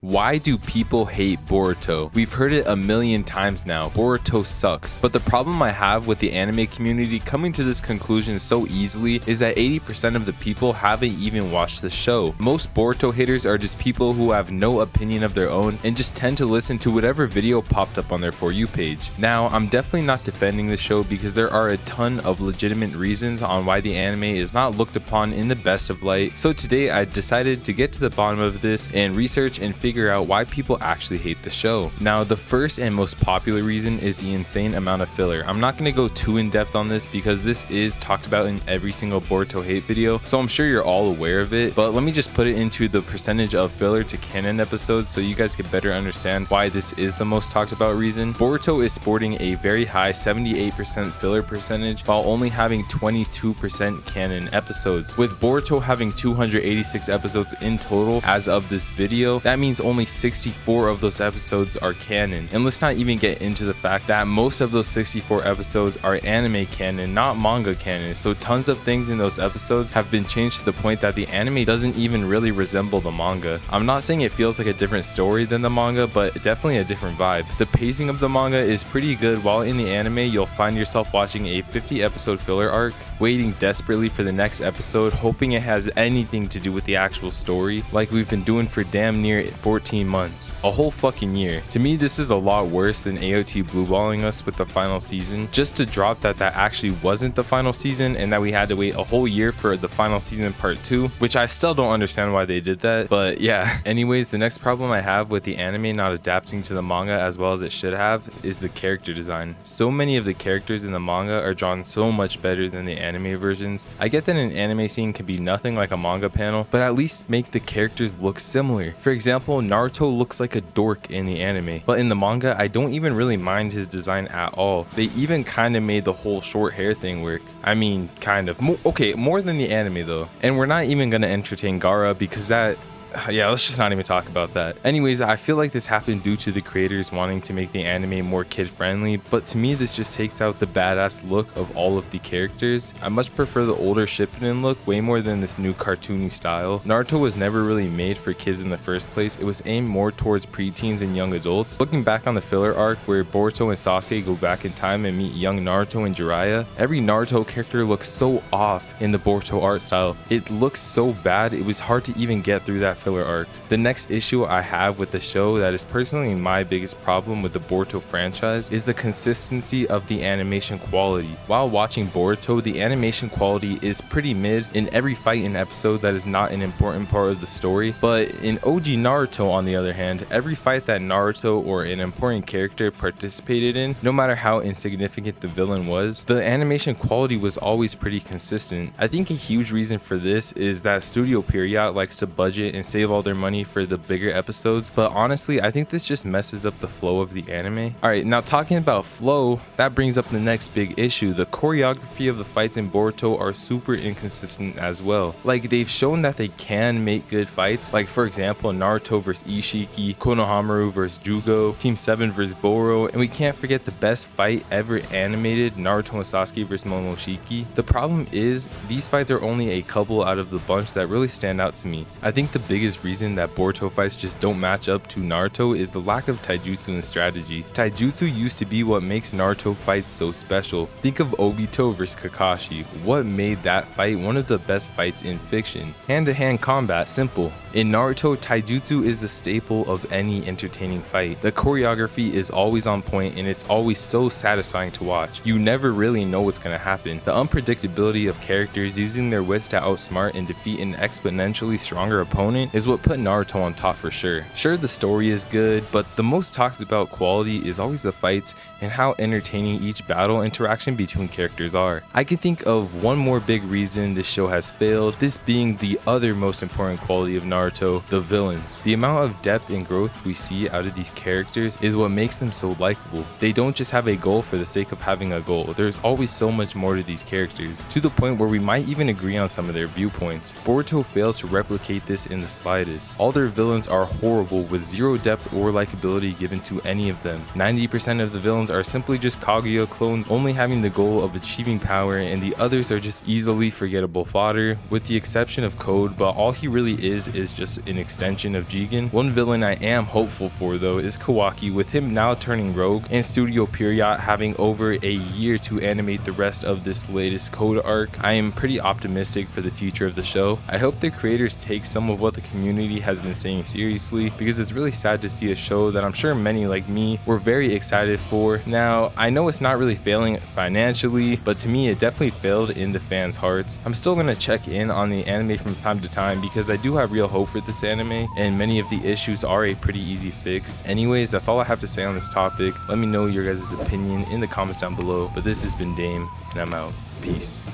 Why do people hate Boruto? We've heard it a million times now. Boruto sucks. But the problem I have with the anime community coming to this conclusion so easily is that 80% of the people haven't even watched the show. Most Boruto haters are just people who have no opinion of their own and just tend to listen to whatever video popped up on their For You page. Now, I'm definitely not defending the show because there are a ton of legitimate reasons on why the anime is not looked upon in the best of light. So today I decided to get to the bottom of this and research and figure out why people actually hate the show. Now, the first and most popular reason is the insane amount of filler. I'm not going to go too in depth on this because this is talked about in every single Boruto hate video, so I'm sure you're all aware of it, but let me just put it into the percentage of filler to canon episodes so you guys can better understand why this is the most talked about reason. Boruto is sporting a very high 78% filler percentage while only having 22% canon episodes. With Boruto having 286 episodes in total as of this video, that means only 64 of those episodes are canon. And let's not even get into the fact that most of those 64 episodes are anime canon, not manga canon. So tons of things in those episodes have been changed to the point that the anime doesn't even really resemble the manga. I'm not saying it feels like a different story than the manga, but definitely a different vibe. The pacing of the manga is pretty good, while in the anime you'll find yourself watching a 50 episode filler arc, waiting desperately for the next episode, hoping it has anything to do with the actual story, like we've been doing for damn near 14 months, a whole fucking year. To me, this is a lot worse than AOT blueballing us with the final season, just to drop that actually wasn't the final season and that we had to wait a whole year for the final season part 2, which I still don't understand why they did that, but yeah. Anyways, the next problem I have with the anime not adapting to the manga as well as it should have is the character design. So many of the characters in the manga are drawn so much better than the anime versions. I get that an anime scene can be nothing like a manga panel, but at least make the characters look similar. For example, Naruto looks like a dork in the anime, but in the manga I don't even really mind his design at all. They even kind of made the whole short hair thing work. I mean, kind of. More than the anime though. And we're not even gonna entertain Gaara because yeah, let's just not even talk about that. Anyways, I feel like this happened due to the creators wanting to make the anime more kid-friendly, but to me this just takes out the badass look of all of the characters. I much prefer the older Shippuden look way more than this new cartoony style. Naruto was never really made for kids in the first place. It was aimed more towards preteens and young adults. Looking back on the filler arc where Boruto and Sasuke go back in time and meet young Naruto and Jiraiya, every Naruto character looks so off in the Boruto art style. It looks so bad, it was hard to even get through that filler arc. The next issue I have with the show that is personally my biggest problem with the Boruto franchise is the consistency of the animation quality. While watching Boruto, the animation quality is pretty mid in every fight and episode that is not an important part of the story, but in OG Naruto on the other hand, every fight that Naruto or an important character participated in, no matter how insignificant the villain was, the animation quality was always pretty consistent. I think a huge reason for this is that Studio Period likes to budget and save all their money for the bigger episodes, but honestly I think this just messes up the flow of the anime. Alright, now talking about flow, that brings up the next big issue. The choreography of the fights in Boruto are super inconsistent as well. Like, they've shown that they can make good fights, like for example Naruto vs Ishiki, Konohamaru vs Jugo, Team 7 vs Boro, and we can't forget the best fight ever animated, Naruto and Sasuke vs Momoshiki. The problem is these fights are only a couple out of the bunch that really stand out to me. I think the biggest reason that Boruto fights just don't match up to Naruto is the lack of taijutsu and strategy. Taijutsu used to be what makes Naruto fights so special. Think of Obito vs Kakashi. What made that fight one of the best fights in fiction? Hand-to-hand combat, simple. In Naruto, taijutsu is the staple of any entertaining fight. The choreography is always on point and it's always so satisfying to watch. You never really know what's gonna happen. The unpredictability of characters using their wits to outsmart and defeat an exponentially stronger opponent is what put Naruto on top for sure. Sure, the story is good, but the most talked about quality is always the fights and how entertaining each battle interaction between characters are. I can think of one more big reason this show has failed, this being the other most important quality of Naruto, the villains. The amount of depth and growth we see out of these characters is what makes them so likable. They don't just have a goal for the sake of having a goal. There's always so much more to these characters, to the point where we might even agree on some of their viewpoints. Boruto fails to replicate this in the slightest. All their villains are horrible with zero depth or likability given to any of them. 90% of the villains are simply just Kaguya clones only having the goal of achieving power, and the others are just easily forgettable fodder, with the exception of Code, but all he really is just an extension of Jigen. One villain I am hopeful for though is Kawaki, with him now turning rogue and Studio Period having over a year to animate the rest of this latest Code arc. I am pretty optimistic for the future of the show. I hope the creators take some of what the community has been saying seriously, because it's really sad to see a show that I'm sure many like me were very excited for. Now, I know it's not really failing financially, but to me it definitely failed in the fans' hearts. I'm still gonna check in on the anime from time to time because I do have real hope for this anime, and many of the issues are a pretty easy fix. Anyways, that's all I have to say on this topic. Let me know your guys' opinion in the comments down below, but this has been Dame, and I'm out. Peace.